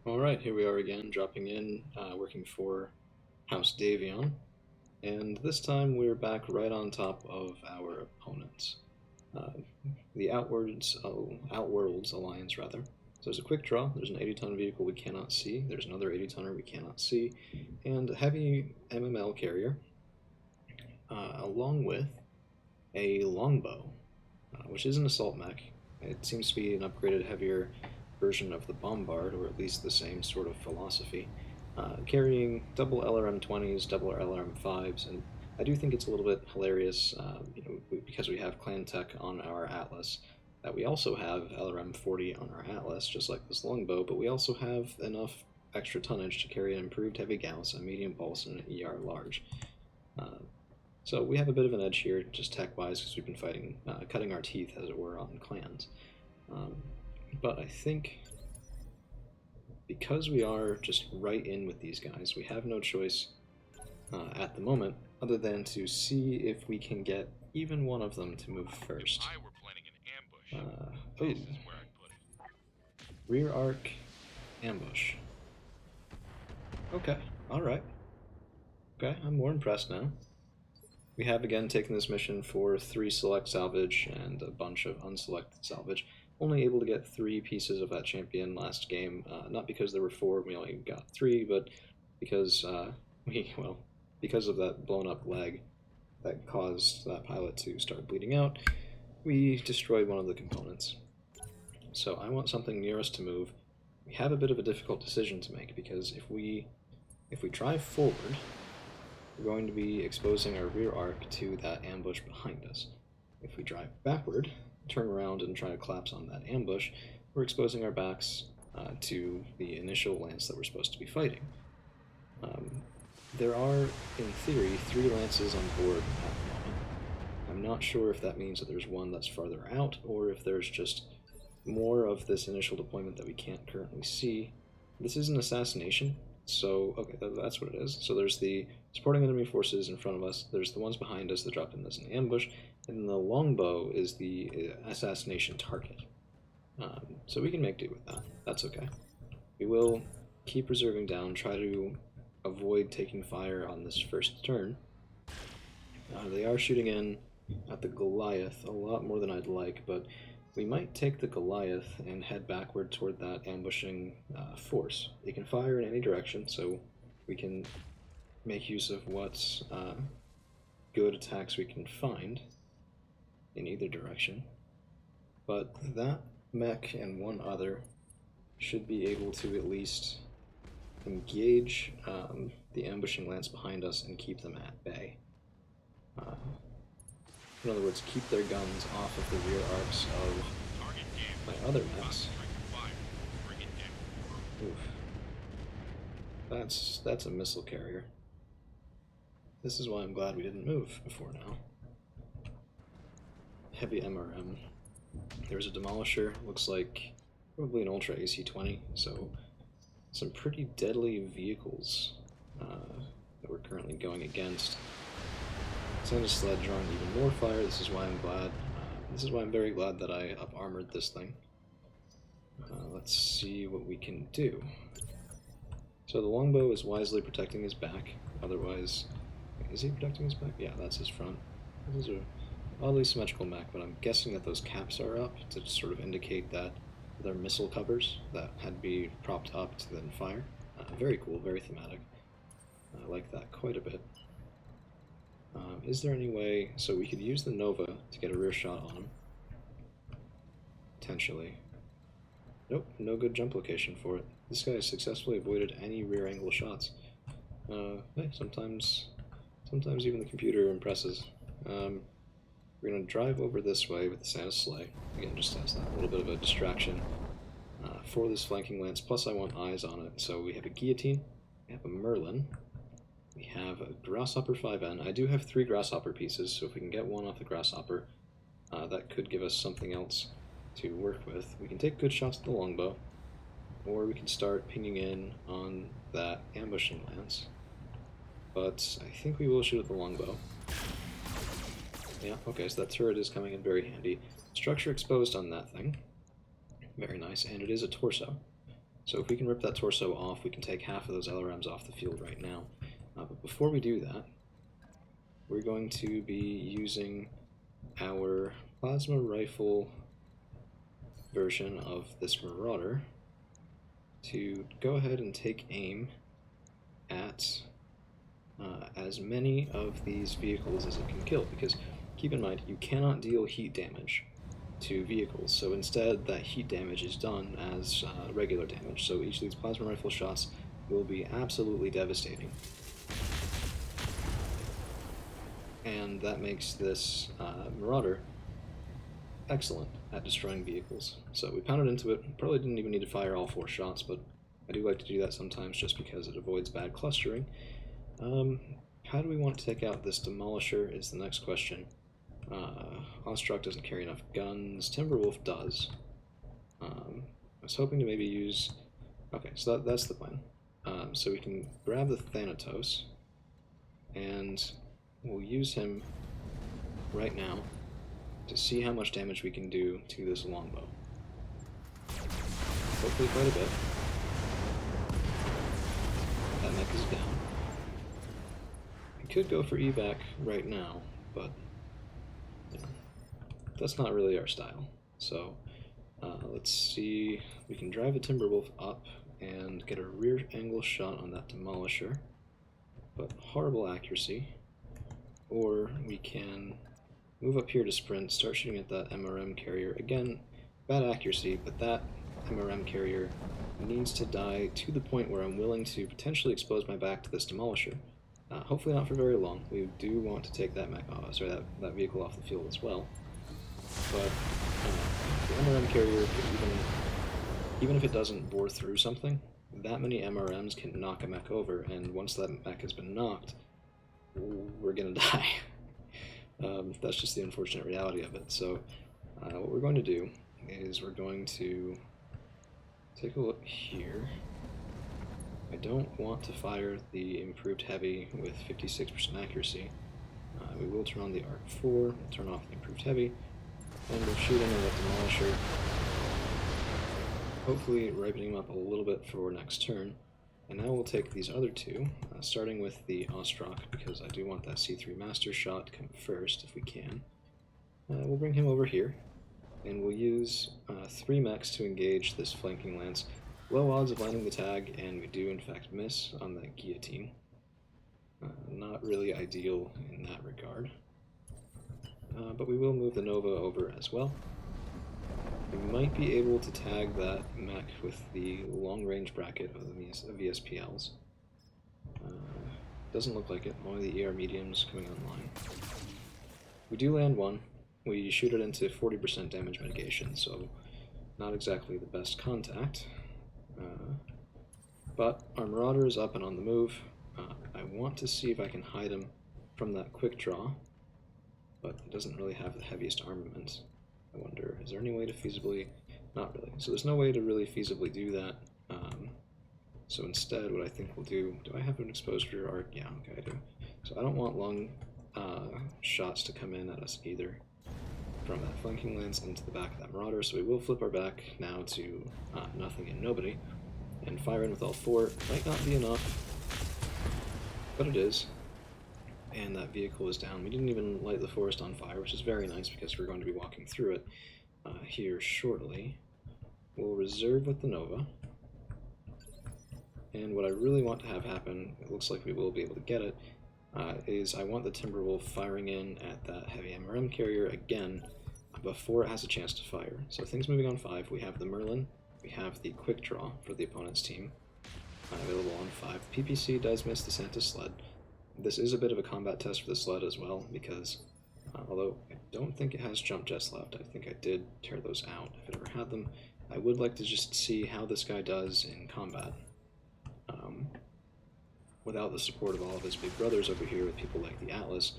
Alright, here we are again, dropping in, working for House Davion, and this time we're back right on top of our opponents. Uh, the Outworlds Alliance, rather. So there's a quick draw, there's an 80-ton vehicle we cannot see, there's another 80-tonner we cannot see, and a heavy MML carrier, along with a longbow, which is an assault mech. It seems to be an upgraded, heavier version of the Bombard, or at least the same sort of philosophy, carrying double LRM-20s, double LRM-5s, and I do think it's a little bit hilarious, because we have Clan Tech on our Atlas, that we also have LRM-40 on our Atlas, just like this longbow, but we also have enough extra tonnage to carry an improved heavy Gauss, a medium pulse, and an ER large. So we have a bit of an edge here, just tech-wise, because we've been fighting, cutting our teeth, as it were, on clans. But I think because we are just right in with these guys, we have no choice at the moment other than to see if we can get even one of them to move first. I were planning an ambush. This is where I put it. Rear arc ambush. Okay, alright. Okay, I'm more impressed now. We have again taken this mission for 3 select salvage and a bunch of unselected salvage. Only able to get 3 pieces of that champion last game, not because there were 4, we only got 3, but because because of that blown up leg that caused that pilot to start bleeding out, we destroyed one of the components. So I want something near us to move. We have a bit of a difficult decision to make, because if we drive forward, we're going to be exposing our rear arc to that ambush behind us. If we drive backward, turn around and try to collapse on that ambush, we're exposing our backs to the initial lance that we're supposed to be fighting. There are, in theory, 3 lances on board at the moment. I'm not sure if that means that there's one that's farther out, or if there's just more of this initial deployment that we can't currently see. This is an assassination, so okay, that's what it is. So there's the supporting enemy forces in front of us, there's the ones behind us that dropped in as an ambush, and the longbow is the assassination target. So we can make do with that. That's okay. We will keep reserving down, try to avoid taking fire on this first turn. They are shooting in at the Goliath a lot more than I'd like, but we might take the Goliath and head backward toward that ambushing force. They can fire in any direction, so we can make use of what good attacks we can find in either direction. But that mech and one other should be able to at least engage the ambushing lance behind us and keep them at bay. In other words, keep their guns off of the rear arcs of my other mechs. Oof. That's a missile carrier. This is why I'm glad we didn't move before now. Heavy MRM. There's a Demolisher, looks like probably an Ultra AC-20, so some pretty deadly vehicles that we're currently going against. Send a sled drawing even more fire. This is why I'm glad. This is why I'm very glad that I up-armored this thing. Let's see what we can do. So the longbow is wisely protecting his back. Otherwise, is he protecting his back? Yeah, that's his front. Those are oddly symmetrical mech, but I'm guessing that those caps are up to sort of indicate that they're missile covers that had to be propped up to then fire. Very cool, very thematic. I like that quite a bit. Is there any way, so we could use the Nova to get a rear shot on him? Potentially. Nope, no good jump location for it. This guy has successfully avoided any rear angle shots. Hey, sometimes even the computer impresses. We're going to drive over this way with the Santa Sleigh. Again, just as that little bit of a distraction for this flanking lance. Plus I want eyes on it. So we have a Guillotine, we have a Merlin, we have a Grasshopper 5N. I do have 3 Grasshopper pieces, so if we can get one off the Grasshopper, that could give us something else to work with. We can take good shots at the longbow, or we can start pinging in on that ambushing lance. But I think we will shoot at the longbow. Yeah, okay, so that turret is coming in very handy. Structure exposed on that thing. Very nice, and it is a torso. So if we can rip that torso off, we can take half of those LRMs off the field right now. But before we do that, we're going to be using our plasma rifle version of this Marauder to go ahead and take aim at as many of these vehicles as it can kill, because keep in mind, you cannot deal heat damage to vehicles, so instead that heat damage is done as regular damage, so each of these plasma rifle shots will be absolutely devastating. And that makes this Marauder excellent at destroying vehicles. So we pounded into it, probably didn't even need to fire all 4 shots, but I do like to do that sometimes just because it avoids bad clustering. How do we want to take out this Demolisher is the next question. Ostrok doesn't carry enough guns, Timberwolf does. I was hoping to maybe use... Okay, so that's the plan. So we can grab the Thanatos, and we'll use him right now to see how much damage we can do to this longbow. Hopefully quite a bit. That mech is down. I could go for evac right now, but you know, that's not really our style. So let's see, we can drive the Timberwolf up and get a rear angle shot on that Demolisher, but horrible accuracy. Or we can move up here to sprint, start shooting at that MRM carrier. Again, bad accuracy, but that MRM carrier needs to die to the point where I'm willing to potentially expose my back to this Demolisher. Hopefully not for very long. We do want to take that mech off, sorry, that vehicle off the field as well. But the MRM carrier could even if it doesn't bore through something, that many MRMs can knock a mech over, and once that mech has been knocked, we're gonna die. That's just the unfortunate reality of it. So what we're going to do is we're going to take a look here. I don't want to fire the improved heavy with 56% accuracy. We will turn on the Arc 4, we'll turn off the improved heavy, and we'll shoot into that Demolisher, hopefully ripening him up a little bit for next turn. And now we'll take these other two, starting with the Ostrok, because I do want that C3 Master shot to come first if we can. We'll bring him over here, and we'll use 3 mechs to engage this flanking lance. Low odds of landing the tag, and we do in fact miss on that guillotine. Not really ideal in that regard. But we will move the Nova over as well. We might be able to tag that mech with the long-range bracket of the VSPLs. Doesn't look like it, only the ER mediums coming online. We do land one. We shoot it into 40% damage mitigation, so not exactly the best contact. But our Marauder is up and on the move. I want to see if I can hide him from that quick draw, but it doesn't really have the heaviest armament. I wonder, is there any way to feasibly... Not really. So there's no way to really feasibly do that. So instead, what I think we'll do I have an exposed rear arc? Yeah, okay, I do. So I don't want long shots to come in at us either from that flanking lance into the back of that Marauder, so we will flip our back now to nothing and nobody, and fire in with all 4. Might not be enough, but it is. And that vehicle is down. We didn't even light the forest on fire, which is very nice because we're going to be walking through it here shortly. We'll reserve with the Nova. And what I really want to have happen, it looks like we will be able to get it, is I want the Timberwolf firing in at that heavy MRM carrier again before it has a chance to fire. So things moving on 5, we have the Merlin, we have the Quick Draw for the opponent's team available on 5. PPC does miss the Santa Sled. This is a bit of a combat test for the sled as well, because although I don't think it has jump jets left, I think I did tear those out if it ever had them. I would like to just see how this guy does in combat without the support of all of his big brothers over here with people like the Atlas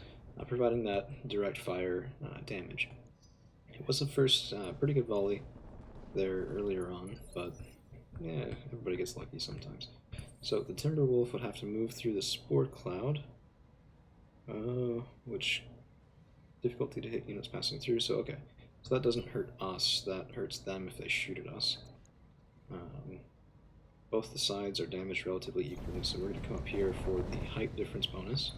providing that direct fire damage. It was the first pretty good volley there earlier on, but yeah, everybody gets lucky sometimes. So the Timberwolf would have to move through the Spore Cloud, which difficulty to hit units passing through, so okay. So that doesn't hurt us, that hurts them if they shoot at us. both the sides are damaged relatively equally, so we're going to come up here for the height difference bonus.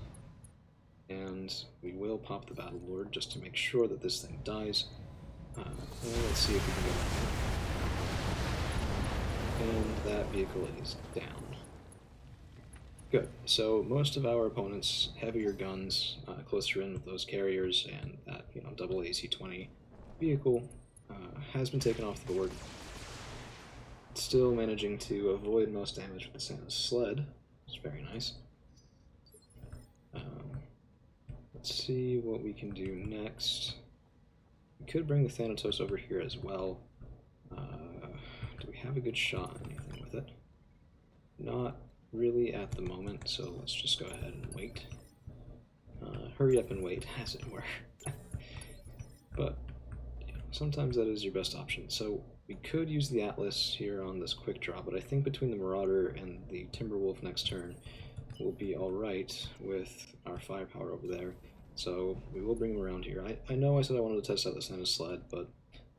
And we will pop the Battle Lord just to make sure that this thing dies. Let's see if we can get it. And that vehicle is down. Good. So most of our opponents' heavier guns closer in with those carriers and that double AC-20 vehicle has been taken off the board. Still managing to avoid most damage with the Santa's sled. It's very nice. Let's see what we can do next. We could bring the Thanatos over here as well. Do we have a good shot on anything with it? Not really at the moment, so let's just go ahead and wait. Hurry up and wait, as it were. But sometimes that is your best option. So we could use the Atlas here on this quick draw, but I think between the Marauder and the Timberwolf next turn, we'll be alright with our firepower over there. So we will bring him around here. I know I said I wanted to test out the Santa sled, but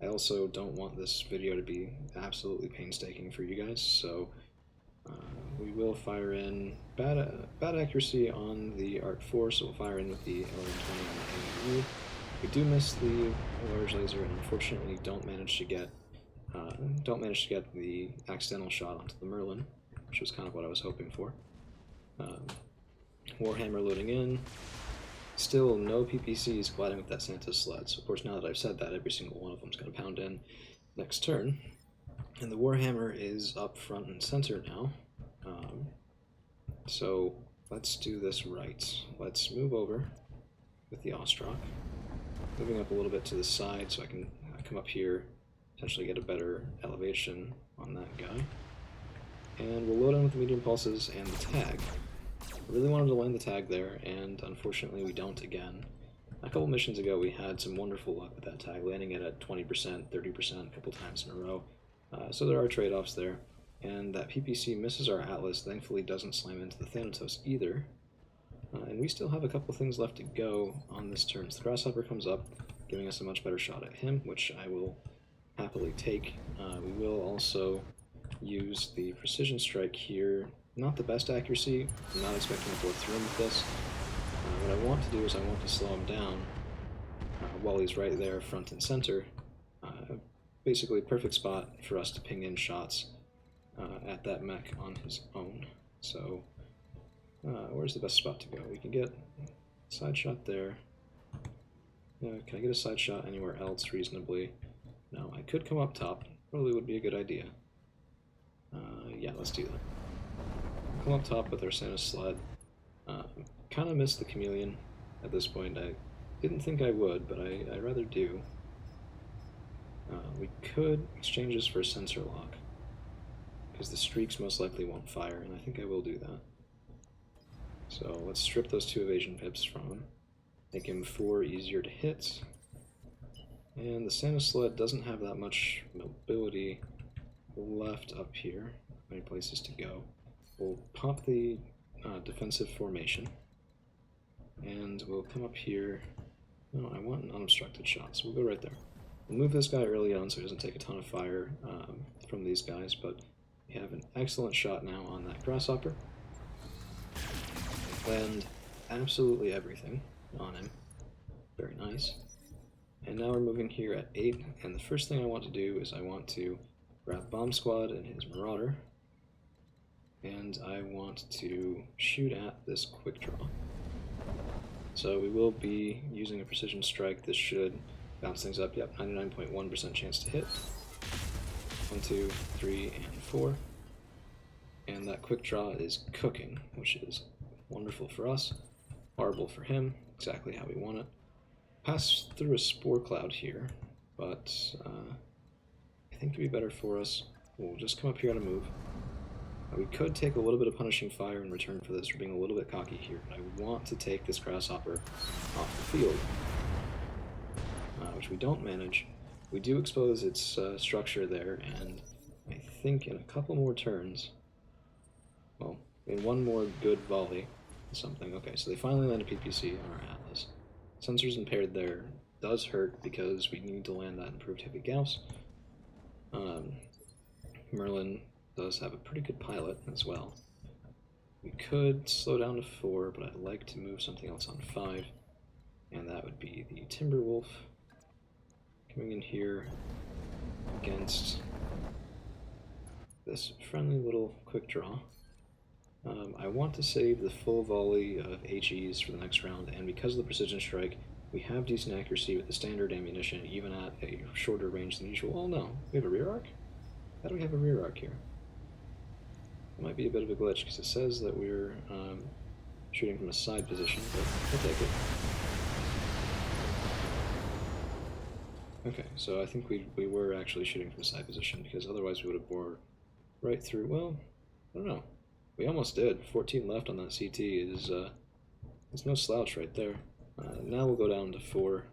I also don't want this video to be absolutely painstaking for you guys, so we will fire in bad accuracy on the Art 4, so we'll fire in with the LM-20 on the AMU. We do miss the large laser, and unfortunately don't manage to get the accidental shot onto the Merlin, which was kind of what I was hoping for. Warhammer loading in. Still no PPCs colliding with that Santa sled, so of course now that I've said that, every single one of them is going to pound in next turn. And the Warhammer is up front and center now. So let's do this right. Let's move over with the Ostrak. Moving up a little bit to the side so I can come up here, potentially get a better elevation on that guy. And we'll load in with the medium pulses and the tag. I really wanted to land the tag there, and unfortunately we don't again. A couple missions ago we had some wonderful luck with that tag, landing it at 20%, 30% a couple times in a row. So there are trade-offs there. And that PPC misses our Atlas, thankfully doesn't slam into the Thanatos either. And we still have a couple things left to go on this turn. So the Grasshopper comes up, giving us a much better shot at him, which I will happily take. We will also use the Precision Strike here. Not the best accuracy. I'm not expecting to go through him with this. What I want to do is I want to slow him down while he's right there front and center. Basically perfect spot for us to ping in shots at that mech on his own. So where's the best spot to go? We can get a side shot there. Can I get a side shot anywhere else reasonably? No, I could come up top. Probably would be a good idea. Yeah, let's do that. Come up top with our Santa sled. Kind of missed the Chameleon at this point. I didn't think I would, but I rather do. We could exchange this for a sensor lock, because the streaks most likely won't fire, and I think I will do that. So let's strip those 2 evasion pips from him, make him 4 easier to hit. And the Santa sled doesn't have that much mobility left up here, many places to go. We'll pop the defensive formation, and we'll come up here. No, I want an unobstructed shot, so we'll go right there. We'll move this guy early on so he doesn't take a ton of fire from these guys, but we have an excellent shot now on that Grasshopper. Land absolutely everything on him. Very nice. And now we're moving here at 8, and the first thing I want to do is I want to grab Bomb Squad and his Marauder, and I want to shoot at this quick draw. So we will be using a Precision Strike. This should bounce things up. Yep, 99.1% chance to hit. 1, 2, 3, and 4. And that quick draw is cooking, which is wonderful for us, horrible for him, exactly how we want it. Pass through a Spore Cloud here, but I think to be better for us, we'll just come up here on a move. We could take a little bit of punishing fire in return for this. We're being a little bit cocky here, but I want to take this Grasshopper off the field, which we don't manage. We do expose its structure there, and I think in a couple more turns, well, in one more good volley, something. Okay, so they finally land a PPC on our Atlas. Sensors impaired there does hurt because we need to land that improved heavy Gauss. Merlin does have a pretty good pilot as well. We could slow down to 4, but I'd like to move something else on 5, and that would be the Timberwolf coming in here against this friendly little quick draw. I want to save the full volley of HEs for the next round, and because of the precision strike, we have decent accuracy with the standard ammunition, even at a shorter range than usual. Oh no, we have a rear arc? How do we have a rear arc here? It might be a bit of a glitch, because it says that we're shooting from a side position, but we'll take it. Okay, so I think we were actually shooting from a side position, because otherwise we would have bored right through. Well, I don't know. We almost did. 14 left on that CT is no slouch right there. Now we'll go down to 4.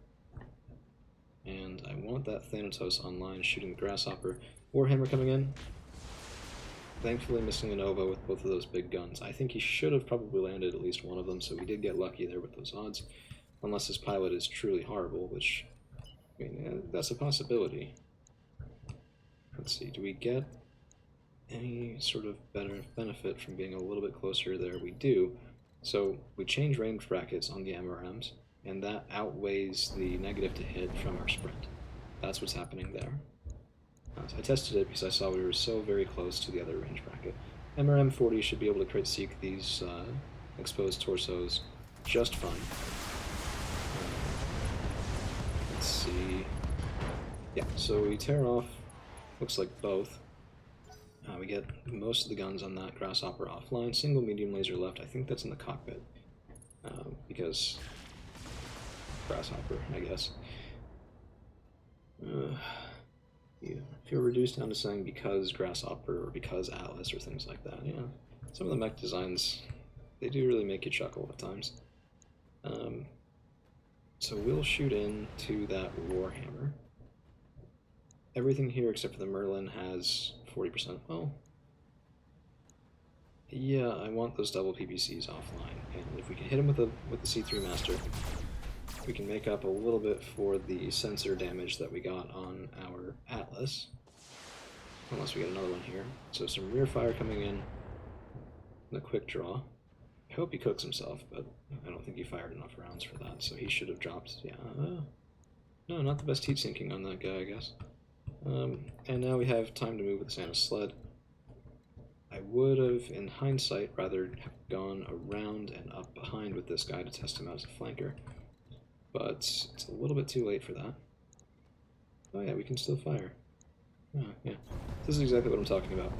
And I want that Thanatos online shooting the Grasshopper. Warhammer coming in. Thankfully missing a Nova with both of those big guns. I think he should have probably landed at least one of them, so we did get lucky there with those odds. Unless his pilot is truly horrible, which, I mean, that's a possibility. Let's see, do we get any sort of better benefit from being a little bit closer there? We do. So we change range brackets on the MRMs, and that outweighs the negative to hit from our sprint. That's what's happening there. So I tested it because I saw we were so very close to the other range bracket. MRM 40 should be able to crit seek these exposed torsos just fine. Let's see. Yeah, so we tear off, looks like both. We get most of the guns on that Grasshopper offline. Single medium laser left. I think that's in the cockpit. Because Grasshopper, I guess. Yeah. If you're reduced down to saying because Grasshopper or because Atlas or things like that, yeah. Some of the mech designs, they do really make you chuckle at times. So we'll shoot into that Warhammer. Everything here except for the Merlin has 40%. Oh. Yeah, I want those double PPCs offline. And if we can hit him with the C3 Master, we can make up a little bit for the sensor damage that we got on our Atlas. Unless we get another one here. So some rear fire coming in. And a quick draw. I hope he cooks himself, but I don't think he fired enough rounds for that, so he should have dropped. Yeah. No, not the best heat sinking on that guy, I guess. And now we have time to move with the Santa sled. I would have, in hindsight, rather have gone around and up behind with this guy to test him out as a flanker. But it's a little bit too late for that. Oh yeah, we can still fire. Oh, yeah. This is exactly what I'm talking about.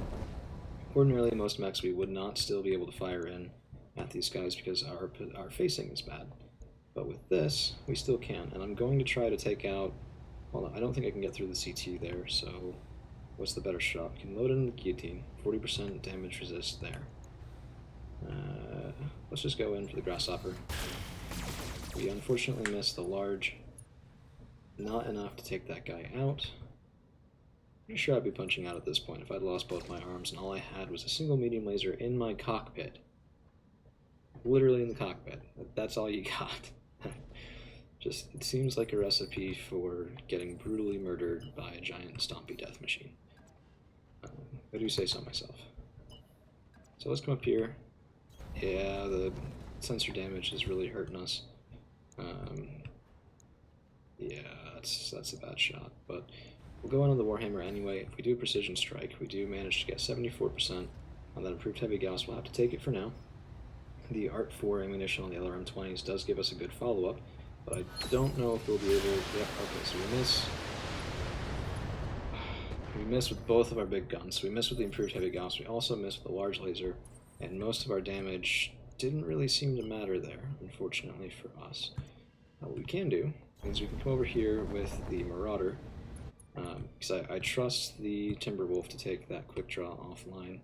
Ordinarily, most mechs we would not still be able to fire in at these guys because our facing is bad. But with this, we still can. And I'm going to try to take out... Well, I don't think I can get through the CT there, so what's the better shot? We can load in the guillotine. 40% damage resist there. Let's just go in for the Grasshopper. We unfortunately missed the large. Not enough to take that guy out. Pretty sure I'd be punching out at this point if I'd lost both my arms and all I had was a single medium laser in my cockpit. Literally in the cockpit. That's all you got. Just, it seems like a recipe for getting brutally murdered by a giant stompy death machine. I do say so myself. So let's come up here. Yeah, the sensor damage is really hurting us. Yeah, that's a bad shot, but we'll go on the Warhammer anyway. If we do Precision Strike, we do manage to get 74% on that improved heavy Gauss. We'll have to take it for now. The Art 4 ammunition on the LRM-20s does give us a good follow-up, but I don't know if we'll be able to... Yep, okay, so we miss. We miss with both of our big guns. So we miss with the improved heavy Gauss. We also miss with the large laser, and most of our damage didn't really seem to matter there, unfortunately for us. What we can do is we can come over here with the Marauder, because I trust the Timberwolf to take that quick draw offline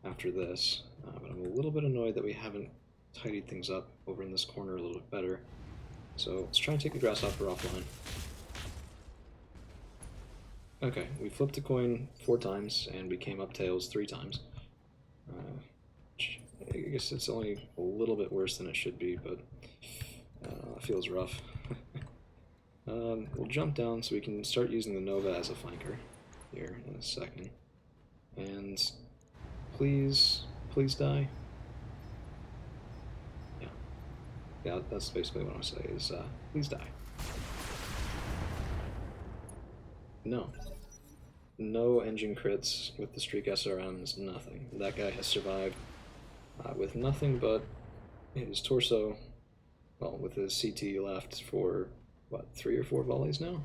after this, but I'm a little bit annoyed that we haven't tidied things up over in this corner a little bit better. So let's try and take the Grasshopper offline. Okay, we flipped a coin 4 times, and we came up tails 3 times. I guess it's only a little bit worse than it should be, but it feels rough. We'll jump down so we can start using the Nova as a flanker here in a second. And Please, please die. Yeah, yeah. That's basically what I say. Is please die. No, no engine crits with the Streak SRMs. Nothing. That guy has survived with nothing but his torso. Well, with his CT left for what, 3 or 4 volleys now.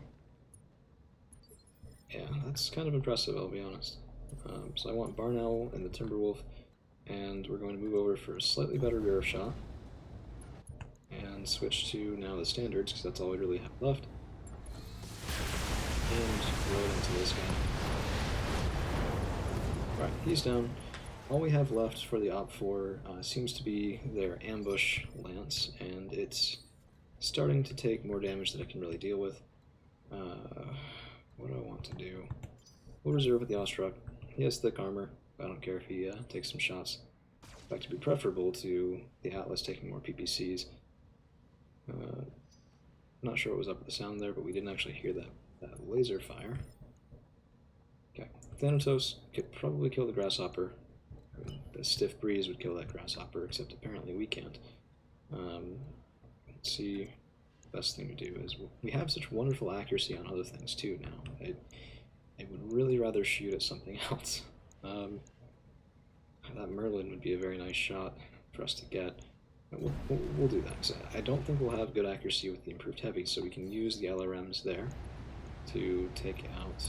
Yeah, that's kind of impressive, I'll be honest. So I want Barn Owl and the Timberwolf, and we're going to move over for a slightly better rear shot, and switch to now the standards, because that's all we really have left. And load into this guy. Right, he's down. All we have left for the Op4 seems to be their ambush lance, and it's starting to take more damage than it can really deal with. What do I want to do? We'll reserve with the Ostruk. He has thick armor. I don't care if he takes some shots. In fact, it'd be preferable to the Atlas taking more PPCs. Not sure what was up with the sound there, but we didn't actually hear that laser fire. Okay, Thanatos could probably kill the Grasshopper. I mean, the stiff breeze would kill that Grasshopper, except apparently we can't. Let's see. Best thing to do is we have such wonderful accuracy on other things too now. I would really rather shoot at something else. That Merlin would be a very nice shot for us to get. We'll do that. So I don't think we'll have good accuracy with the improved heavy, so we can use the LRMs there to take out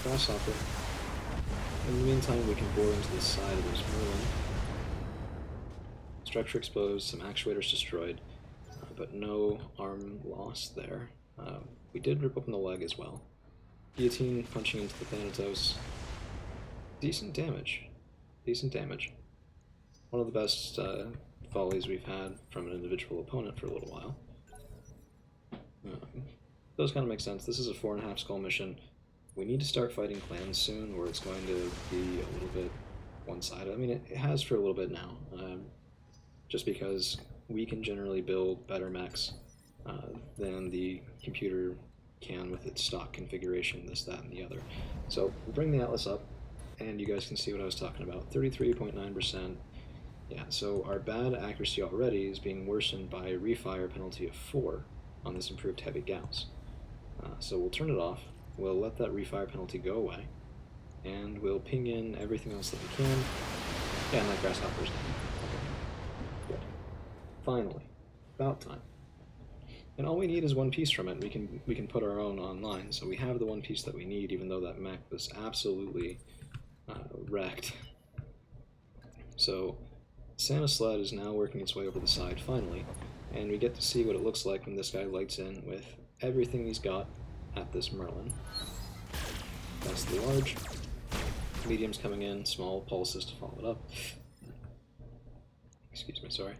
Grasshopper. In the meantime, we can bore into the side of this Merlin. Structure exposed, some actuators destroyed, but no arm lost there. We did rip open the leg as well. Guillotine punching into the Thanatos. Decent damage. Decent damage. One of the best volleys we've had from an individual opponent for a little while. Those kind of make sense. This is a 4.5 skull mission. We need to start fighting clans soon, or it's going to be a little bit one-sided. I mean, it has for a little bit now, just because we can generally build better mechs than the computer can with its stock configuration, this, that, and the other. So we'll bring the Atlas up, and you guys can see what I was talking about. 33.9%. Yeah, so our bad accuracy already is being worsened by a refire penalty of 4 on this improved heavy Gauss. So we'll turn it off. We'll let that refire penalty go away, and we'll ping in everything else that we can. Yeah, and that Grasshopper's down. Okay. Good. Finally. About time. And all we need is one piece from it. We can put our own online, so we have the one piece that we need, even though that mech was absolutely wrecked. So Santa Sled is now working its way over the side finally, and we get to see what it looks like when this guy lights in with everything he's got at this Merlin. That's the large. Medium's coming in, small pulses to follow it up. Excuse me, sorry.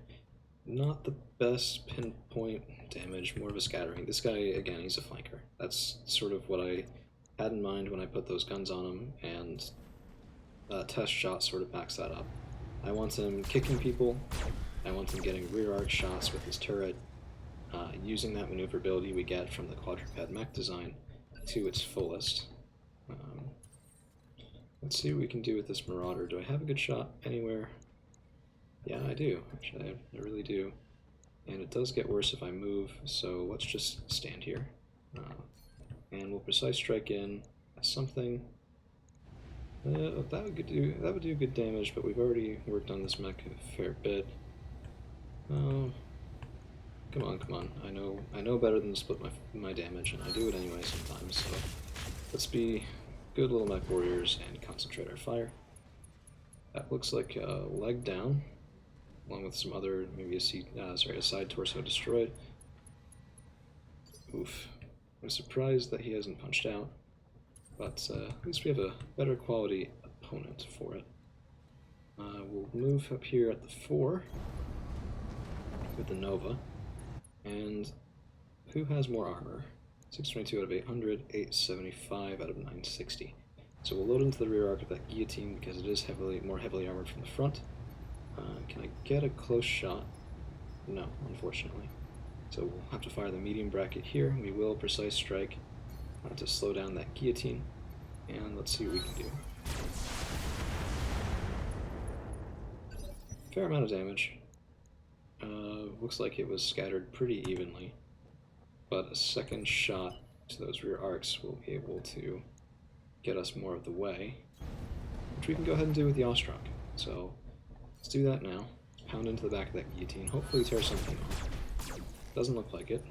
Not the best pinpoint damage, more of a scattering. This guy, again, he's a flanker. That's sort of what I had in mind when I put those guns on him, and test shot sort of backs that up. I want him kicking people. I want him getting rear arc shots with his turret, using that maneuverability we get from the quadruped mech design to its fullest. Let's see what we can do with this Marauder. Do I have a good shot anywhere? Yeah, I do. Actually, I really do. And it does get worse if I move, so let's just stand here. And we'll precise strike in something. That would do good damage, but we've already worked on this mech a fair bit. Come on, come on. I know better than to split my damage, and I do it anyway sometimes, so let's be good little mech warriors and concentrate our fire. That looks like a leg down, along with some other, maybe a side torso destroyed. Oof. I'm surprised that he hasn't punched out, but at least we have a better quality opponent for it. We'll move up here at the 4 with the Nova, and who has more armor? 622 out of 800, 875 out of 960. So we'll load into the rear arc of that guillotine because it is more heavily armored from the front. Can I get a close shot? No, unfortunately. So we'll have to fire the medium bracket here. We will precise strike to slow down that guillotine, and let's see what we can do. fair amount of damage. Looks like it was scattered pretty evenly, but a second shot to those rear arcs will be able to get us more of the way, which we can go ahead and do with the Ostrak. So let's do that now. Pound into the back of that guillotine, hopefully tear something off. Doesn't look like it.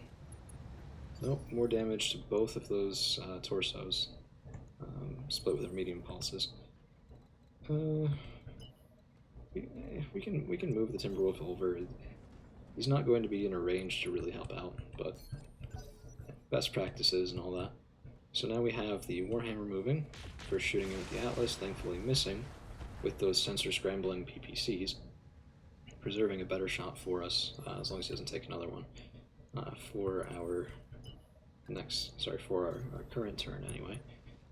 Nope, more damage to both of those torsos, split with our medium pulses. We can move the Timberwolf over. He's not going to be in a range to really help out, but best practices and all that. So now we have the Warhammer moving, first shooting at the Atlas, thankfully missing with those sensor scrambling PPCs, preserving a better shot for us, as long as he doesn't take another one, for our current turn anyway.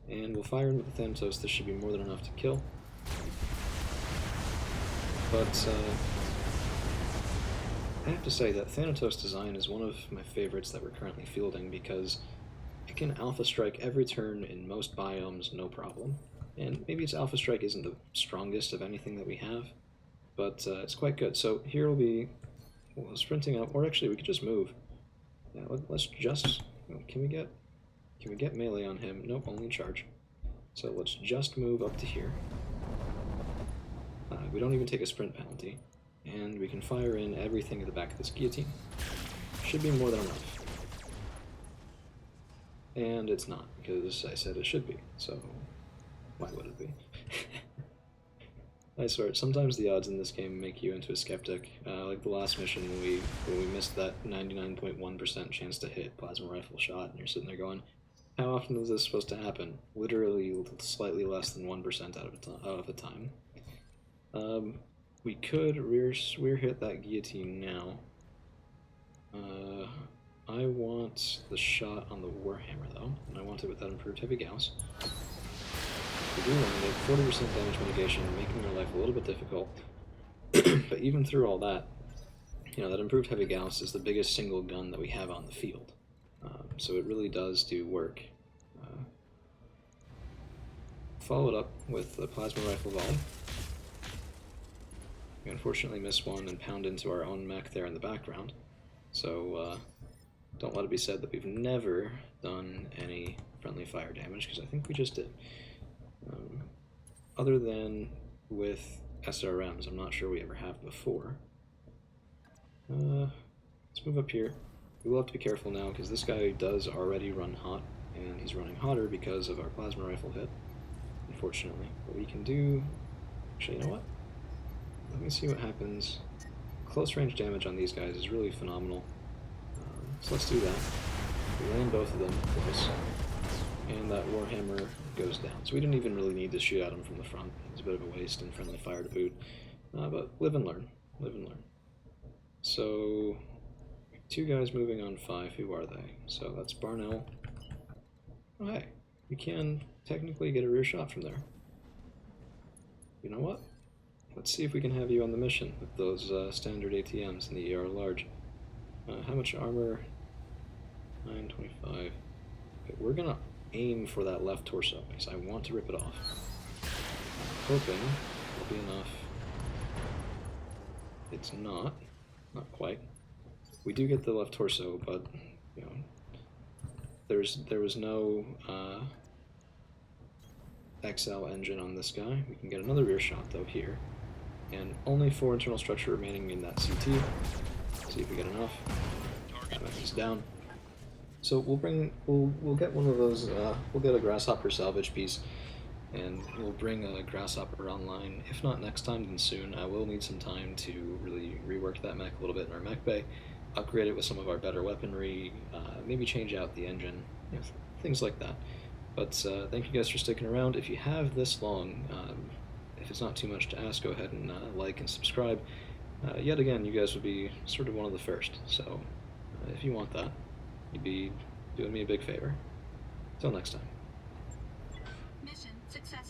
And we'll fire into the Thanatos. This should be more than enough to kill. But I have to say that Thanatos design is one of my favorites that we're currently fielding, because it can Alpha Strike every turn in most biomes, no problem. And maybe its Alpha Strike isn't the strongest of anything that we have, but it's quite good. So here we'll be sprinting up, or actually we could just move. Yeah, let's just... Can we get melee on him? Nope, only charge. So let's just move up to here. We don't even take a sprint penalty, and we can fire in everything at the back of this guillotine. Should be more than enough. And it's not, because I said it should be, so why would it be? I swear, sometimes the odds in this game make you into a skeptic. Like the last mission when we missed that 99.1% chance to hit plasma rifle shot, and you're sitting there going, how often is this supposed to happen? Literally slightly less than 1% out of the time. We could rear hit that guillotine now. I want the shot on the Warhammer though, and I want it with that improved heavy Gauss. We do land it, 40% damage mitigation, making our life a little bit difficult. But even through all that, that improved heavy Gauss is the biggest single gun that we have on the field. So it really does do work. Follow it up with the plasma rifle volley. We unfortunately missed one and pound into our own mech there in the background. So don't let it be said that we've never done any friendly fire damage, because I think we just did. Other than with SRMs, I'm not sure we ever have before. Let's move up here. We will have to be careful now, because this guy does already run hot, and he's running hotter because of our plasma rifle hit, unfortunately. But we can do... Actually, you know what? Let me see what happens. Close range damage on these guys is really phenomenal. So let's do that. We land both of them, of course. And that Warhammer goes down. So we didn't even really need to shoot at him from the front. It was a bit of a waste and friendly fire to boot. But live and learn. Live and learn. So, 2 guys moving on 5. Who are they? So that's Barnell. Oh, hey. You can technically get a rear shot from there. You know what? Let's see if we can have you on the mission with those standard ATMs in the ER large. How much armor? 925. Okay, we're gonna aim for that left torso because I want to rip it off. I'm hoping it'll be enough. It's not quite. We do get the left torso, but there was no XL engine on this guy. We can get another rear shot though here, and only 4 internal structure remaining in that CT. See if we get enough. That mech is down. So we'll get one of those. We'll get a Grasshopper salvage piece, and we'll bring a Grasshopper online. If not next time, then soon. I will need some time to really rework that mech a little bit in our mech bay, upgrade it with some of our better weaponry, maybe change out the engine, things like that. But thank you guys for sticking around. If you have this long, if it's not too much to ask, go ahead and like and subscribe. Yet again, you guys would be sort of one of the first. So if you want that, you'd be doing me a big favor. Till next time. Mission successful.